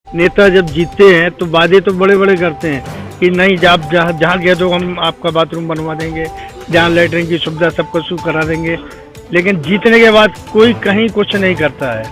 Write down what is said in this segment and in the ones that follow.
नेता जब जीतते हैं तो वादे तो बड़े बड़े करते हैं कि नहीं, आप जहाँ गए तो हम आपका बाथरूम बनवा देंगे, जहाँ लेटरिन की सुविधा सबको शुरू करा देंगे, लेकिन जीतने के बाद कोई कहीं कुछ नहीं करता है।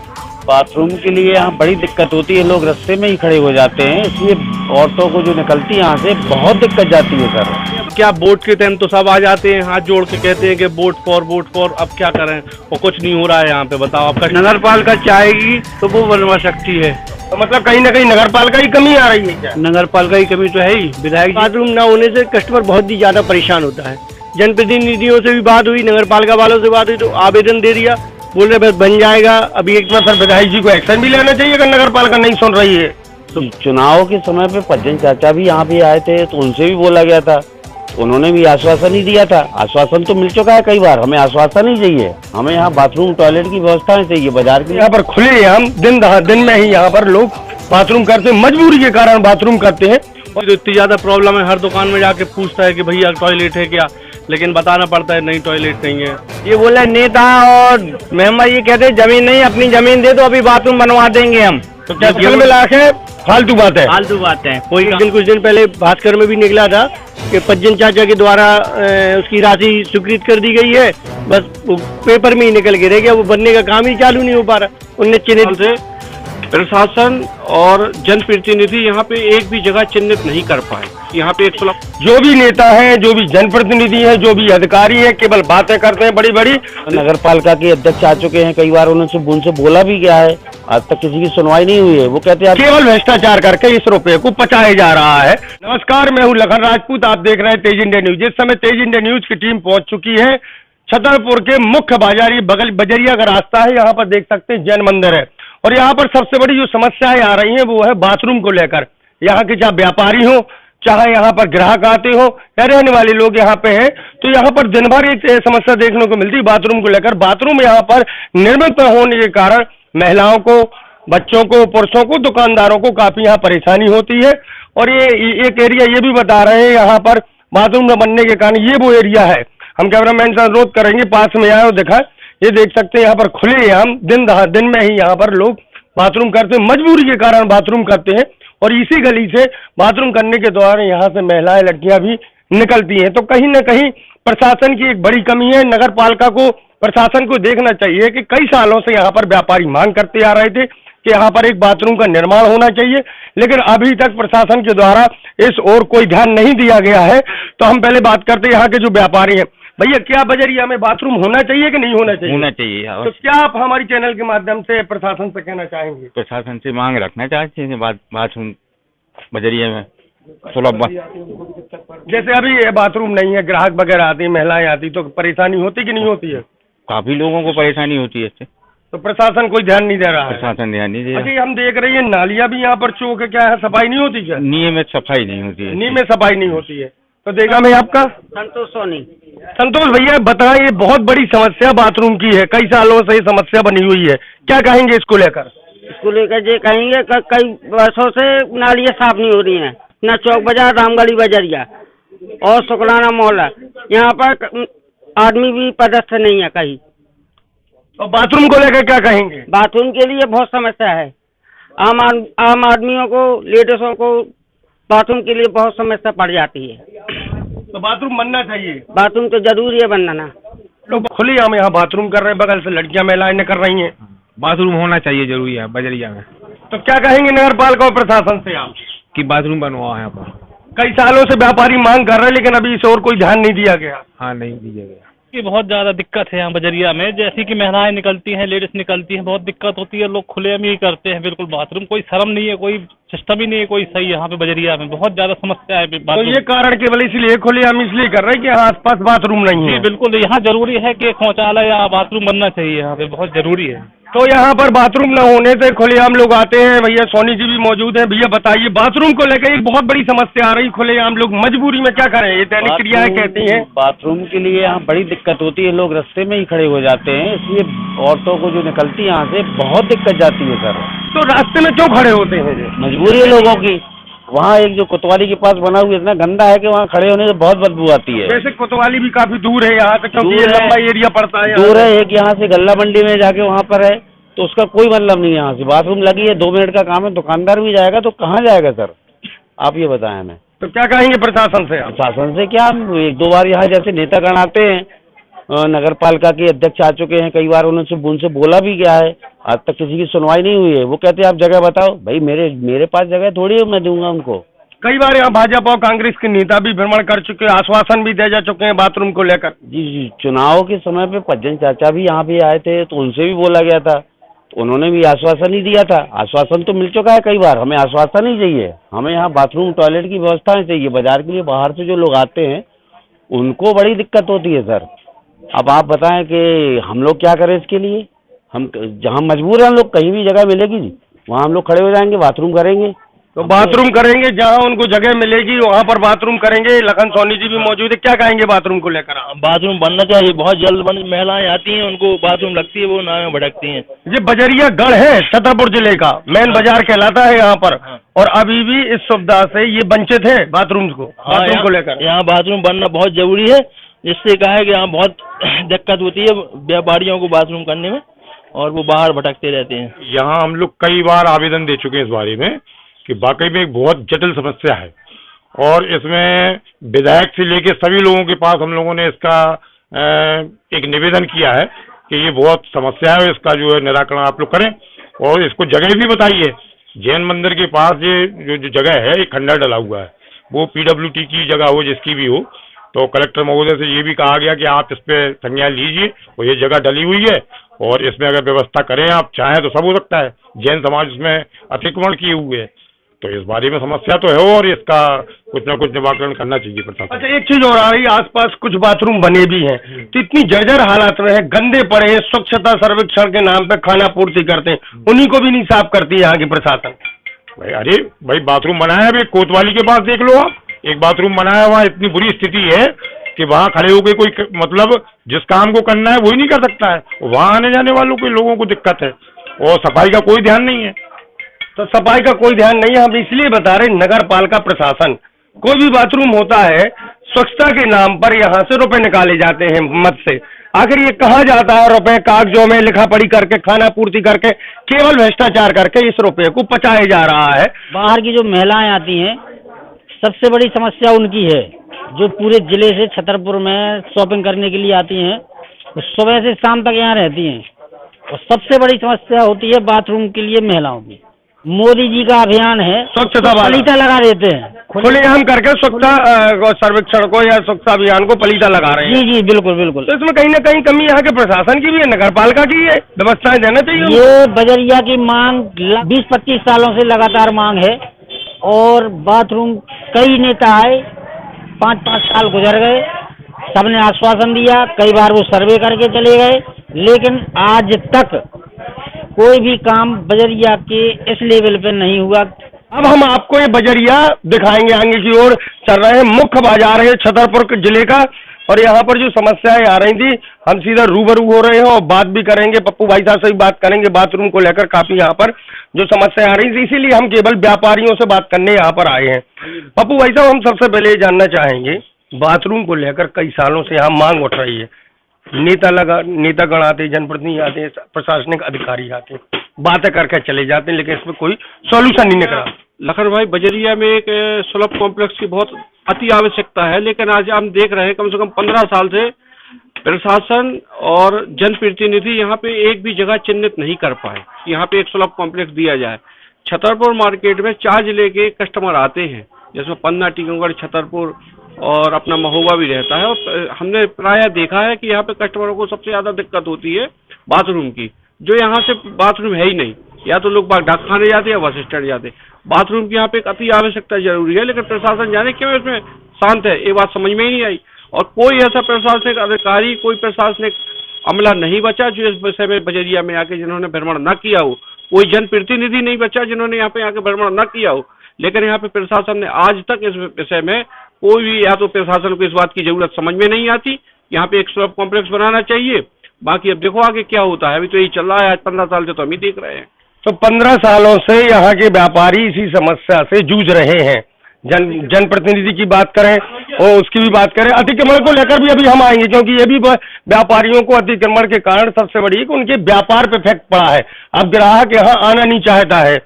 बाथरूम के लिए यहाँ बड़ी दिक्कत होती है, लोग रास्ते में ही खड़े हो जाते हैं, इसलिए औरतों को जो निकलती है यहाँ से बहुत दिक्कत जाती है सर। क्या वोट के टाइम तो सब आ जाते हैं, हाथ जोड़ के कहते हैं कि वोट फॉर, अब क्या करें, वो कुछ नहीं हो रहा है यहाँ पे। बताओ, आपका नगर पालिका चाहेगी तो वो बनवा सकती है, तो मतलब कहीं ना कहीं नगर पालिका की कमी आ रही है क्या? नगर पालिका की कमी तो है ही। विधायक बाथरूम न होने से कस्टमर बहुत ही ज्यादा परेशान होता है। जनप्रतिनिधियों से भी बात हुई, नगर पालिका वालों से बात हुई, तो आवेदन दे दिया, बोल रहे बस बन जाएगा। अभी एक सर विधायक जी को एक्शन भी लेना चाहिए अगर नगर पालिका नहीं सुन रही है। तो चुनाव के समय पे पज्जन चाचा भी यहाँ पे आए थे, तो उनसे भी बोला गया था, उन्होंने भी आश्वासन ही दिया था। आश्वासन तो मिल चुका है कई बार, हमें आश्वासन ही चाहिए। हमें यहाँ बाथरूम टॉयलेट की व्यवस्था चाहिए बाजार की। यहाँ पर खुलेआम दिन में ही यहाँ पर लोग बाथरूम करते हैं, मजबूरी के कारण बाथरूम करते हैं। और इतनी ज्यादा प्रॉब्लम है, हर दुकान में जाके पूछता है कि भैया टॉयलेट है क्या, लेकिन बताना पड़ता है नहीं, टॉयलेट नहीं है। ये बोला नेता और मेंबर ये कहते हैं जमीन नहीं, अपनी जमीन दे दो, अभी बाथरूम बनवा देंगे हम। तो क्या कुल मिला के फालतू बात है? फालतू बात है। कोई कुछ दिन पहले भास्कर में भी निकला था कि पज्जन चाचा के द्वारा उसकी राशि स्वीकृत कर दी गई है, बस वो पेपर में ही निकल के रह गया, वो बनने का काम ही चालू नहीं हो पा रहा। उनने चिन्हित से प्रशासन और जनप्रतिनिधि यहाँ पे एक भी जगह चिन्हित नहीं कर पाए। यहाँ पे जो भी नेता है, जो भी जनप्रतिनिधि है, जो भी अधिकारी है, केवल बातें करते हैं बड़ी बड़ी। नगर पालिका के अध्यक्ष आ चुके हैं, कई बार उनसे बोला भी गया है, आज तक किसी की सुनवाई नहीं हुई है। वो कहते हैं केवल भ्रष्टाचार करके इस रुपये को पचाया जा रहा है। नमस्कार, मैं हूँ लखन राजपूत, आप देख रहे हैं तेज इंडिया न्यूज। इस समय तेज इंडिया न्यूज की टीम पहुंच चुकी है छतरपुर के मुख्य बाजारी बगल बजरिया का रास्ता है, यहाँ पर देख सकते हैं जैन मंदिर है। और यहाँ पर सबसे बड़ी जो समस्याएं आ रही हैं वो है बाथरूम को लेकर। यहाँ के चाहे व्यापारी हो, चाहे यहाँ पर ग्राहक आते हो या रहने वाले लोग यहाँ पे हैं, तो यहाँ पर दिन भर एक समस्या देखने को मिलती है बाथरूम को लेकर। बाथरूम यहाँ पर निर्मित न होने के कारण महिलाओं को, बच्चों को, पुरुषों को, दुकानदारों को काफी यहाँ परेशानी होती है। और ये एक एरिया ये भी बता रहे हैं यहाँ पर बाथरूम न बनने के कारण ये वो एरिया है। हम कैमरामैन से अनुरोध करेंगे पास में आए और दिखाएं। ये देख सकते हैं यहाँ पर खुलेआम दिन में ही यहाँ पर लोग बाथरूम करते हैं, मजबूरी के कारण बाथरूम करते हैं। और इसी गली से बाथरूम करने के दौरान यहाँ से महिलाएं, लड़कियां भी निकलती हैं। तो कहीं ना कहीं प्रशासन की एक बड़ी कमी है। नगर पालिका को, प्रशासन को देखना चाहिए कि कई सालों से यहाँ पर व्यापारी मांग करते आ रहे थे कि यहाँ पर एक बाथरूम का निर्माण होना चाहिए, लेकिन अभी तक प्रशासन के द्वारा इस ओर कोई ध्यान नहीं दिया गया है। तो हम पहले बात करते हैं यहाँ के जो व्यापारी हैं। भैया, क्या बजरिया में बाथरूम होना चाहिए कि नहीं होना चाहिए? होना चाहिए। तो क्या आप हमारी चैनल के माध्यम से प्रशासन से कहना चाहेंगे? प्रशासन से मांग रखना चाहते हैं बाथरूम बजरिया में सुलभ। जैसे अभी ये बाथरूम नहीं है, ग्राहक वगैरह आती, महिलाएं आती, तो परेशानी होती कि नहीं होती है? काफी लोगों को परेशानी होती है इससे। तो प्रशासन कोई ध्यान नहीं दे रहा है? प्रशासन ध्यान नहीं दे रहा। अच्छा, हम देख रहे हैं नालियां भी यहाँ पर चौक है, क्या है, सफाई नहीं होती क्या? नियमित सफाई नहीं होती है। नियमित सफाई नहीं होती है। तो देखा मैं आपका संतोष सोनी। संतोष भैया, बताएं, ये बहुत बड़ी समस्या बाथरूम की है, कई सालों से ये समस्या बनी हुई है, क्या कहेंगे इसको लेकर? इसको लेकर ये कहेंगे कई वर्षों से नालियाँ साफ नहीं हो रही हैं, न चौक बाजार, रामगढ़ी बजरिया और शुक्राना मोहल्ला, यहाँ पर आदमी भी पदस्थ नहीं है कहीं। और बाथरूम को लेकर क्या कहेंगे? बाथरूम के लिए बहुत समस्या है, आम आदमियों को, लेडीजों को बाथरूम के लिए बहुत समस्या पड़ जाती है। तो बाथरूम बनना चाहिए। बाथरूम तो जरूरी है बनना। लोग खुलेआम यहाँ बाथरूम कर रहे हैं, बगल से लड़कियां, महिलाएं ने कर रही हैं। बाथरूम होना चाहिए, जरूरी है बजरिया में। तो क्या कहेंगे नगर पालिका और प्रशासन से आप कि बाथरूम बनवाओ यहाँ पर? कई सालों से व्यापारी मांग कर रहे हैं, लेकिन अभी इस ओर कोई ध्यान नहीं दिया गया। हाँ, नहीं दिया गया। कि बहुत ज़्यादा दिक्कत है यहाँ बजरिया में, जैसे कि महिलाएं निकलती हैं, लेडीज निकलती हैं, बहुत दिक्कत होती है। लोग खुलेआम ही करते हैं, बिल्कुल बाथरूम कोई शर्म नहीं है, कोई सिस्टम ही नहीं है कोई सही। यहाँ पे बजरिया में बहुत ज़्यादा समस्या है। तो ये कारण केवल इसलिए खुलेआम इसलिए कर रहे हैं कि यहाँ आसपास बाथरूम नहीं है? बिल्कुल, यहाँ जरूरी है कि शौचालय या बाथरूम बनना चाहिए, यहाँ पे बहुत जरूरी है। तो यहाँ पर बाथरूम न होने से खुलेआम लोग आते हैं। भैया सोनी जी भी मौजूद हैं। भैया बताइए, बाथरूम को लेकर एक बहुत बड़ी समस्या आ रही, खुलेआम लोग मजबूरी में क्या करें, ये दैनिक क्रियाएं कहती हैं। बाथरूम के लिए यहाँ बड़ी दिक्कत होती है, लोग रास्ते में ही खड़े हो जाते हैं, इसलिए औरतों को जो निकलती है यहाँ से बहुत दिक्कत जाती है सर। तो रास्ते में क्यों खड़े होते हैं? मजबूरी है लोगों की। वहाँ एक जो कोतवाली के पास बना हुआ इतना गंदा है कि वहाँ खड़े होने से बहुत बदबू आती है। वैसे कोतवाली भी काफी दूर है यहाँ से, क्योंकि ये लंबा एरिया पड़ता है। दूर है, एक यहाँ से गल्ला मंडी में जाके वहाँ पर है, तो उसका कोई मतलब नहीं है। यहाँ से बाथरूम लगी है, 2 मिनट का काम है, दुकानदार भी जाएगा तो कहाँ जाएगा सर, आप ये बताएं हमें। तो क्या कहेंगे प्रशासन से आप? प्रशासन से क्या, 1-2 बार यहाँ जैसे नेतागण आते हैं, नगर पालिका के अध्यक्ष आ चुके हैं, कई बार उनसे बोला भी गया है, आज तक किसी की सुनवाई नहीं हुई है। वो कहते हैं आप जगह बताओ, भाई मेरे पास जगह थोड़ी है मैं दूंगा उनको। कई बार यहाँ भाजपा और कांग्रेस के नेता भी भ्रमण कर चुके हैं, आश्वासन भी दे जा चुके हैं बाथरूम को लेकर। जी, चुनाव के समय पे पज्जन चाचा भी यहाँ पे आए थे तो उनसे भी बोला गया था, तो उन्होंने भी आश्वासन ही दिया था। आश्वासन तो मिल चुका है कई बार, हमें आश्वासन ही चाहिए। हमें यहाँ बाथरूम टॉयलेट की व्यवस्थाएं चाहिए। बाजार के लिए बाहर से जो लोग आते हैं उनको बड़ी दिक्कत होती है सर। अब आप बताएं कि हम लोग क्या करें इसके लिए। हम जहाँ मजबूर हैं हम लोग, कहीं भी जगह मिलेगी वहाँ हम लोग खड़े हो जाएंगे, बाथरूम करेंगे। तो बाथरूम करेंगे, जहाँ उनको जगह मिलेगी वहाँ पर बाथरूम करेंगे। लखन सोनी जी भी मौजूद है, क्या कहेंगे बाथरूम को लेकर आप? बाथरूम बनना चाहिए, बहुत जल्द महिलाएं आती हैं, उनको बाथरूम लगती है, वो नाव में भटकती हैं। ये बजरिया गढ़ है छतरपुर जिले का, मेन बाजार कहलाता है यहाँ पर, और अभी भी इस सुविधा से ये वंचित है बाथरूम को लेकर। यहाँ बाथरूम बनना बहुत जरूरी है, जिससे कहा है कि यहाँ बहुत दिक्कत होती है व्यापारियों को बाथरूम करने में, और वो बाहर भटकते रहते हैं। यहाँ हम लोग कई बार आवेदन दे चुके हैं इस बारे में कि वाकई में एक बहुत जटिल समस्या है, और इसमें विधायक से लेके सभी लोगों के पास हम लोगों ने इसका एक निवेदन किया है कि ये बहुत समस्या है, इसका जो है निराकरण आप लोग करें, और इसको जगह भी बताइए। जैन मंदिर के पास ये जो जगह है, एक खंडर डला हुआ है, वो PWT की जगह हो, जिसकी भी हो, तो कलेक्टर महोदय से ये भी कहा गया कि आप इस पे संज्ञान लीजिए, और ये जगह डली हुई है और इसमें अगर व्यवस्था करें आप चाहें तो सब हो सकता है। जैन समाज इसमें अतिक्रमण किए हुए है, तो इस बारे में समस्या तो है और इसका कुछ ना कुछ निराकरण करना चाहिए प्रशासन। अच्छा, एक चीज और आ रही है, आसपास कुछ बाथरूम बने भी हैं तो इतनी जर्जर हालात में है, गंदे पड़े हैं, स्वच्छता सर्वेक्षण के नाम पे खाना पूर्ति करते हैं, उन्हीं को भी नहीं साफ करती यहाँ की प्रशासन। अरे भाई, बाथरूम बनाया है कोतवाली के पास, देख लो आप, एक बाथरूम बनाया, वहाँ इतनी बुरी स्थिति है कि वहाँ खड़े होकर कोई मतलब जिस काम को करना है वही नहीं कर सकता है, वहाँ आने जाने वालों के लोगों को दिक्कत है, और सफाई का कोई ध्यान नहीं है। तो सफाई का कोई ध्यान नहीं है, हम इसलिए बता रहे, नगर पालिका प्रशासन, कोई भी बाथरूम होता है स्वच्छता के नाम पर यहाँ से रुपए निकाले जाते हैं मत से। आखिर ये कहाँ जाता है रुपए? कागजों में लिखा पढ़ी करके, खाना पूर्ति करके, केवल भ्रष्टाचार करके इस रुपए को पचाया जा रहा है। बाहर की जो महिलाएं आती हैं, सबसे बड़ी समस्या उनकी है, जो पूरे जिले से छतरपुर में शॉपिंग करने के लिए आती हैं, सुबह से शाम तक यहाँ रहती हैं, और सबसे बड़ी समस्या होती है बाथरूम के लिए महिलाओं की। मोदी जी का अभियान है, स्वच्छता पलीता लगा देते हैं, खुलेआम करके स्वच्छता सर्वेक्षण को या स्वच्छता अभियान को पलीता लगा रहे हैं। जी बिल्कुल बिल्कुल। तो इसमें कहीं ना कहीं कमी यहाँ के प्रशासन की भी है, नगर पालिका की है, व्यवस्थाएं देना चाहिए। ये बजरिया की मांग 20-25 सालों से लगातार मांग है, और बाथरूम कई नेता आए, 5-5 साल गुजर गए, सबने आश्वासन दिया, कई बार वो सर्वे करके चले गए, लेकिन आज तक कोई भी काम बजरिया के इस लेवल पे नहीं हुआ। अब हम आपको ये बजरिया दिखाएंगे, आगे की ओर चल रहे हैं, मुख्य बाजार है छतरपुर जिले का, और यहाँ पर जो समस्याएं आ रही थी, हम सीधा रूबरू हो रहे हैं और बात भी करेंगे, पप्पू भाई साहब से भी बात करेंगे बाथरूम को लेकर। काफी यहाँ पर जो समस्या आ रही थी, इसीलिए हम केवल व्यापारियों से बात करने यहाँ पर आए हैं। पप्पू भाई साहब, हम सबसे पहले ये जानना चाहेंगे, बाथरूम को लेकर कई सालों से यहाँ मांग उठ रही है, नेतागण आते, जनप्रतिनिधि आते, प्रशासनिक अधिकारी आते, बातें करके चले जाते हैं, लेकिन इसमें कोई सॉल्यूशन नहीं निकला। लखन भाई, बजरिया में एक सुलभ कॉम्प्लेक्स की बहुत अति आवश्यकता है, लेकिन आज हम देख रहे हैं कम से कम 15 साल से प्रशासन और जनप्रतिनिधि यहाँ पे एक भी जगह चिन्हित नहीं कर पाए, यहाँ पे एक सुलभ कॉम्प्लेक्स दिया जाए। छतरपुर मार्केट में 4 जिले के कस्टमर आते हैं, जिसमें पन्ना, टीकमगढ़, छतरपुर और अपना महोबा भी रहता है, और हमने प्रायः देखा है कि यहाँ पे कस्टमरों को सबसे ज्यादा दिक्कत होती है बाथरूम की, जो यहाँ से बाथरूम है ही नहीं, या तो लोग डाक खाने जाते हैं या बस स्टैंड जाते हैं। बाथरूम की यहाँ पे एक अति आवश्यकता जरूरी है, लेकिन प्रशासन जाने क्यों इसमें शांत है, ये बात समझ में ही नहीं आई, और कोई ऐसा प्रशासनिक अधिकारी, कोई प्रशासनिक अमला नहीं बचा जो इस विषय में बजरिया में आके जिन्होंने भ्रमण न किया हो, कोई जनप्रतिनिधि नहीं बचा जिन्होंने यहाँ पे आके भ्रमण न किया हो। लेकिन यहाँ पे प्रशासन ने आज तक इस विषय में कोई भी, या तो प्रशासन को इस बात की जरूरत समझ में नहीं आती, यहाँ पे एक सुलभ कॉम्प्लेक्स बनाना चाहिए, बाकी अब देखो आगे क्या होता है। अभी तो यही चल रहा है, आज 15 साल से तो हम ही देख रहे हैं। तो 15 सालों से यहाँ के व्यापारी इसी समस्या से जूझ रहे हैं, जनप्रतिनिधि की बात करें और उसकी भी बात करें, अतिक्रमण को लेकर भी अभी हम आएंगे, क्योंकि ये भी व्यापारियों को अतिक्रमण के कारण सबसे बड़ी कि उनके व्यापार पे इफेक्ट पड़ा है। अब ग्राहक यहाँ आना नहीं चाहता है।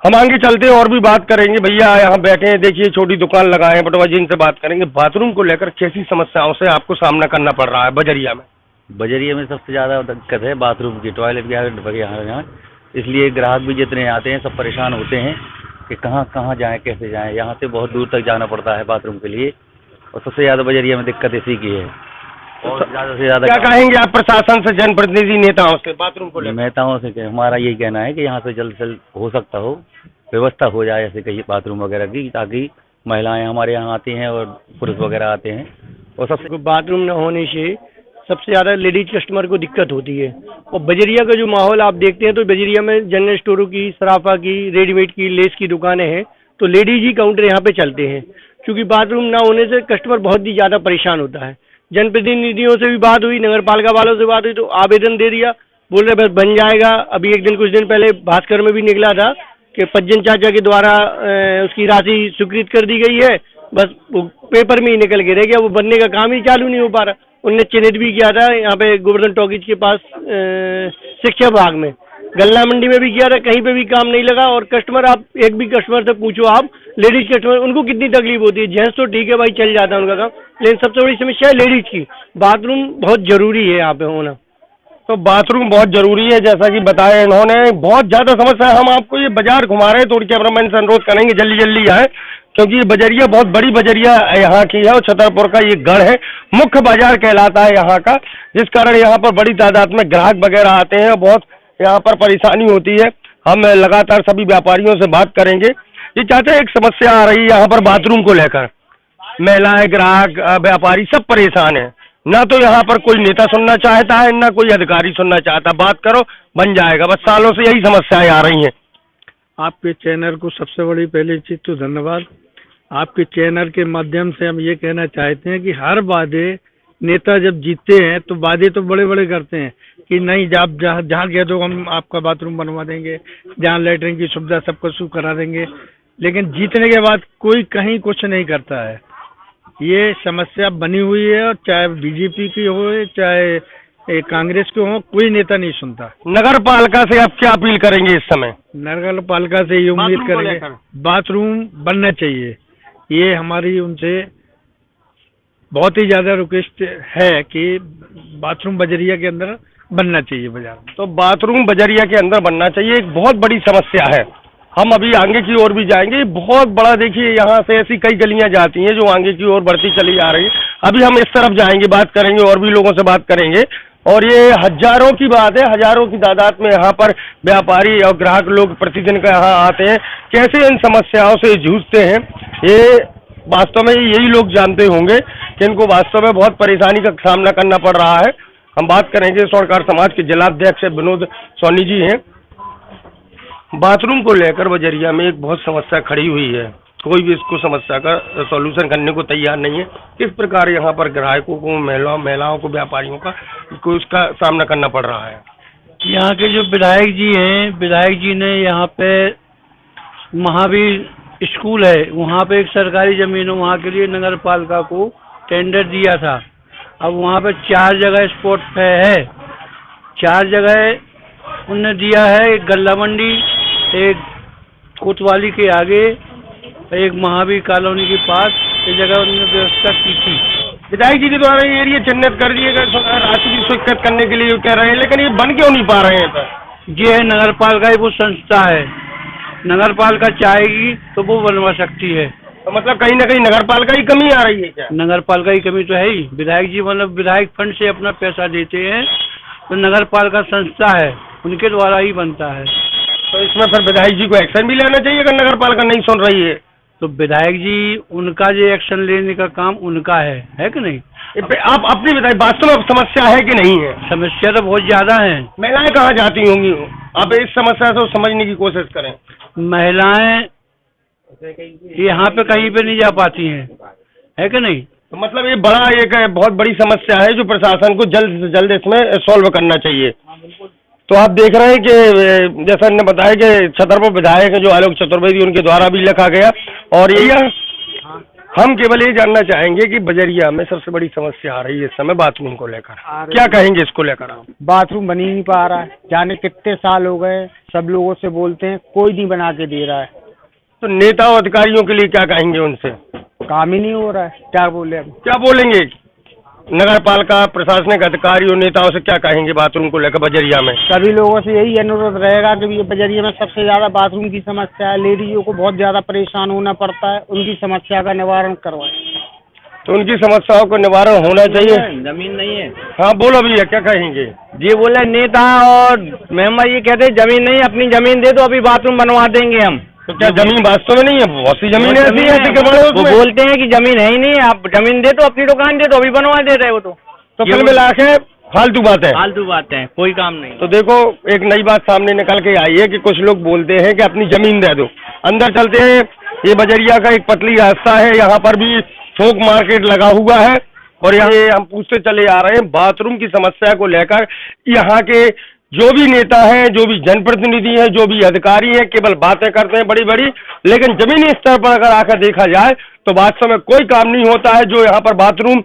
हम आगे चलते हैं और भी बात करेंगे। भैया यहाँ बैठे हैं, देखिए छोटी दुकान लगाए हैं बटवा जी, इनसे बात करेंगे। बाथरूम को लेकर कैसी समस्याओं से आपको सामना करना पड़ रहा है बजरिया में? बजरिया में सबसे ज़्यादा दिक्कत है बाथरूम की, टॉयलेट की यहाँ, इसलिए ग्राहक भी जितने आते हैं सब परेशान होते हैं कि कहाँ जाएं, कैसे जाएं। यहाँ से बहुत दूर तक जाना पड़ता है बाथरूम के लिए, और सबसे ज़्यादा बजरिया में दिक्कत इसी की है। और ज़्यादा से ज़्यादा क्या कहेंगे आप प्रशासन से, जनप्रतिनिधि नेताओं से बाथरूम को लेकर? नेताओं से हमारा यही कहना है कि यहाँ से जल्द से जल्द हो सकता हो व्यवस्था हो जाए ऐसे कहीं बाथरूम वगैरह की, ताकि महिलाएं हमारे यहाँ आती हैं और पुरुष वगैरह आते हैं। और सबसे बाथरूम न होने से सबसे ज़्यादा लेडीज कस्टमर को दिक्कत होती है। और बजरिया का जो माहौल आप देखते हैं तो बजरिया में जनरल स्टोरों की, सराफा की, रेडीमेड की, लेस की दुकानें हैं, तो लेडीज ही काउंटर यहाँ पे चलते हैं। क्योंकि बाथरूम ना होने से कस्टमर बहुत ही ज़्यादा परेशान होता है। जनप्रतिनिधियों से भी बात हुई, नगर पालिका वालों से बात हुई, तो आवेदन दे दिया, बोल रहे बस बन जाएगा। अभी कुछ दिन पहले भास्कर में भी निकला था कि पज्जन चाचा के द्वारा उसकी राशि स्वीकृत कर दी गई है, बस वो पेपर में ही निकल के रह गया, वो बनने का काम ही चालू नहीं हो पा रहा। उनने चिन्हित भी किया था यहाँ पे गोवर्धन टॉकीज के पास शिक्षा विभाग में, गल्ला मंडी में भी किया था, कहीं पे भी काम नहीं लगा। और कस्टमर, आप एक भी कस्टमर से पूछो, आप लेडीज कस्टमर, उनको कितनी तकलीफ होती है। जेंट्स तो ठीक है भाई, चल जाता है उनका काम, लेकिन सबसे बड़ी समस्या है लेडीज की। बाथरूम बहुत जरूरी है यहाँ पे होना। तो बाथरूम बहुत जरूरी है, जैसा कि बताया इन्होंने, बहुत ज्यादा समस्या है। हम आपको ये बाजार घुमा रहे हैं, तो कैमरामैन से अनुरोध करेंगे जल्दी जल्दी आए, क्योंकि ये बजरिया बहुत बड़ी बजरिया यहाँ की है और छतरपुर का ये गढ़ है, मुख्य बाजार कहलाता है यहाँ का, जिस कारण यहाँ पर बड़ी तादाद में ग्राहक वगैरह आते हैं, बहुत यहाँ पर परेशानी होती है। हम लगातार सभी व्यापारियों से बात करेंगे। ये चाचा, एक समस्या आ रही है यहाँ पर बाथरूम को लेकर, महिलाएं, ग्राहक, व्यापारी सब परेशान है। ना तो यहाँ पर कोई नेता सुनना चाहता है, ना कोई अधिकारी सुनना चाहता। बात करो, बन जाएगा, बस सालों से यही समस्याएं आ रही हैं। आपके चैनल को सबसे बड़ी पहली चीज तो धन्यवाद। आपके चैनल के माध्यम से हम ये कहना चाहते हैं कि हर वादे नेता जब जीतते हैं तो वादे तो बड़े बड़े करते हैं कि नहीं, आप जहाँ गए तो हम आपका बाथरूम बनवा देंगे, जहाँ लेटरिन की सुविधा सब कुछ करा देंगे, लेकिन जीतने के बाद कोई कहीं कुछ नहीं करता है। ये समस्या बनी हुई है, और चाहे बीजेपी की हो चाहे कांग्रेस के हो, कोई नेता नहीं सुनता। नगर पालिका से आप क्या अपील करेंगे इस समय? नगर पालिका से ये उम्मीद करेंगे बाथरूम बनना चाहिए। ये हमारी उनसे बहुत ही ज्यादा रिक्वेस्ट है कि बाथरूम बजरिया के अंदर बनना चाहिए बाजार में। तो बाथरूम बजरिया के अंदर बनना चाहिए, एक बहुत बड़ी समस्या है। हम अभी आगे की ओर भी जाएंगे, बहुत बड़ा, देखिए यहाँ से ऐसी कई गलियां जाती हैं जो आगे की ओर बढ़ती चली जा रही है। अभी हम इस तरफ जाएंगे, बात करेंगे, और भी लोगों से बात करेंगे। और ये हजारों की बात है, हजारों की तादाद में यहाँ पर व्यापारी और ग्राहक लोग प्रतिदिन का यहाँ आते हैं। कैसे इन समस्याओं से जूझते हैं, ये वास्तव में यही लोग जानते होंगे कि इनको वास्तव में बहुत परेशानी का सामना करना पड़ रहा है। हम बात करेंगे, स्वर्णकार समाज के जिलाध्यक्ष विनोद सोनी जी हैं। बाथरूम को लेकर बजरिया में एक बहुत समस्या खड़ी हुई है, कोई भी इसको समस्या का सॉल्यूशन करने को तैयार नहीं है। किस प्रकार यहाँ पर ग्राहकों को, महिलाओं को, व्यापारियों को इसका सामना करना पड़ रहा है? यहाँ के जो विधायक जी हैं, विधायक जी ने यहाँ पे महावीर स्कूल है, वहाँ पे एक सरकारी जमीन है, वहाँ के लिए नगर पालिका को टेंडर दिया था। अब वहाँ पे 4 जगह स्पॉट है, 4 जगह उनने दिया है। एक गल्ला मंडी, एक कोतवाली के आगे, एक महावीर कॉलोनी के पास, ये जगह उन्होंने व्यवस्था की थी। विधायक जी के द्वारा ये एरिया चिन्हित कर दिए गए, राशि की स्वीकृत करने के लिए कह रहे हैं, लेकिन ये बन क्यों नहीं पा रहे हैं? ये है नगर पालिका, वो संस्था है, नगर पालिका चाहेगी तो वो बनवा सकती है। तो मतलब कहीं ना कहीं नगर पालिका की कमी आ रही है क्या? नगर पालिका की कमी तो है ही। विधायक जी मतलब विधायक फंड से अपना पैसा देते हैं, तो नगर पालिका संस्था है, उनके द्वारा ही बनता है। तो इसमें फिर विधायक जी को एक्शन भी लेना चाहिए अगर नगर पालिका नहीं सुन रही है तो। विधायक जी, उनका जो एक्शन लेने का काम उनका है कि नहीं? आप अपनी बताइए, वास्तव में समस्या है कि नहीं है? समस्या तो बहुत ज्यादा है। महिलाएं कहाँ जाती होंगी? आप इस समस्या को समझने की कोशिश करें। महिलाएं यहाँ पे कहीं पे नहीं जा पाती हैं, है कि नहीं? तो मतलब ये बड़ा एक बहुत बड़ी समस्या है जो प्रशासन को जल्द से जल्द इसमें सॉल्व करना चाहिए। तो आप देख रहे हैं कि जैसा इन्होंने बताया कि छतरपुर विधायक जो आलोक चतुर्वेदी, उनके द्वारा भी लिखा गया और ये हम केवल ये जानना चाहेंगे कि बजरिया में सबसे बड़ी समस्या आ रही है इस समय बाथरूम को लेकर, क्या कहेंगे इसको लेकर आप? बाथरूम बन ही नहीं पा रहा है, जाने कितने साल हो गए, सब लोगों से बोलते हैं, कोई नहीं बना के दे रहा है। तो नेता और अधिकारियों के लिए क्या कहेंगे उनसे? काम ही नहीं हो रहा है, क्या बोले अब? क्या बोलेंगे? नगर पालिका प्रशासनिक अधिकारियों नेताओं से क्या कहेंगे बाथरूम को लेकर बजरिया में? सभी लोगों से यही अनुरोध रहेगा कि ये बजरिया में सबसे ज्यादा बाथरूम की समस्या है, लेडीजों को बहुत ज्यादा परेशान होना पड़ता है, उनकी समस्या का निवारण करवाएं। तो उनकी समस्याओं को निवारण होना चाहिए। जमीन नहीं है। हाँ बोलो भैया, क्या कहेंगे? ये बोले नेता और मेंबर ये कहते हैं जमीन नहीं, अपनी जमीन दे दो, अभी बाथरूम बनवा देंगे हम। तो क्या जमीन वास्तव में नहीं है? बहुत सी जमीन ऐसी है कि वो बोलते हैं कि जमीन है ही नहीं, आप जमीन दे तो अपनी दुकान दे दो, अभी बनवा दे रहे हो। तो कुल मिला के फालतू बात है, फालतू बात है, कोई काम नहीं। तो देखो एक नई बात सामने निकल के आई है कि कुछ लोग बोलते हैं कि अपनी जमीन दे दो। अंदर चलते हैं, ये बजरिया का एक पतली रास्ता है, यहाँ पर भी थोक मार्केट लगा हुआ है और यहाँ हम पूछते चले आ रहे हैं बाथरूम की समस्या को लेकर। यहाँ के जो भी नेता हैं, जो भी जनप्रतिनिधि हैं, जो भी अधिकारी हैं, केवल बातें करते हैं बड़ी बड़ी, लेकिन जमीनी स्तर पर अगर आकर देखा जाए तो वास्तव में कोई काम नहीं होता है। जो यहाँ पर बाथरूम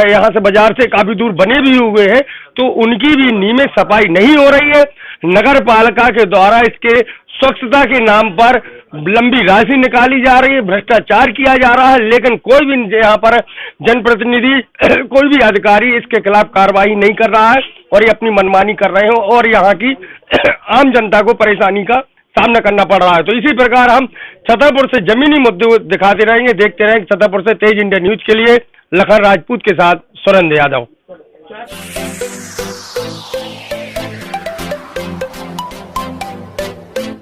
यहाँ से बाजार से काफी दूर बने भी हुए हैं तो उनकी भी नियमित सफाई नहीं हो रही है। नगर पालिका के द्वारा इसके स्वच्छता के नाम पर लंबी राशि निकाली जा रही है, भ्रष्टाचार किया जा रहा है, लेकिन कोई भी यहाँ पर जनप्रतिनिधि कोई भी अधिकारी इसके खिलाफ कार्रवाई नहीं कर रहा है और ये अपनी मनमानी कर रहे हो और यहाँ की आम जनता को परेशानी का सामना करना पड़ रहा है। तो इसी प्रकार हम छतरपुर से जमीनी मुद्दे दिखाते रहेंगे, देखते रहेंगे। छतरपुर से तेज इंडिया न्यूज के लिए लखन राजपूत के साथ सुरेंद्र यादव।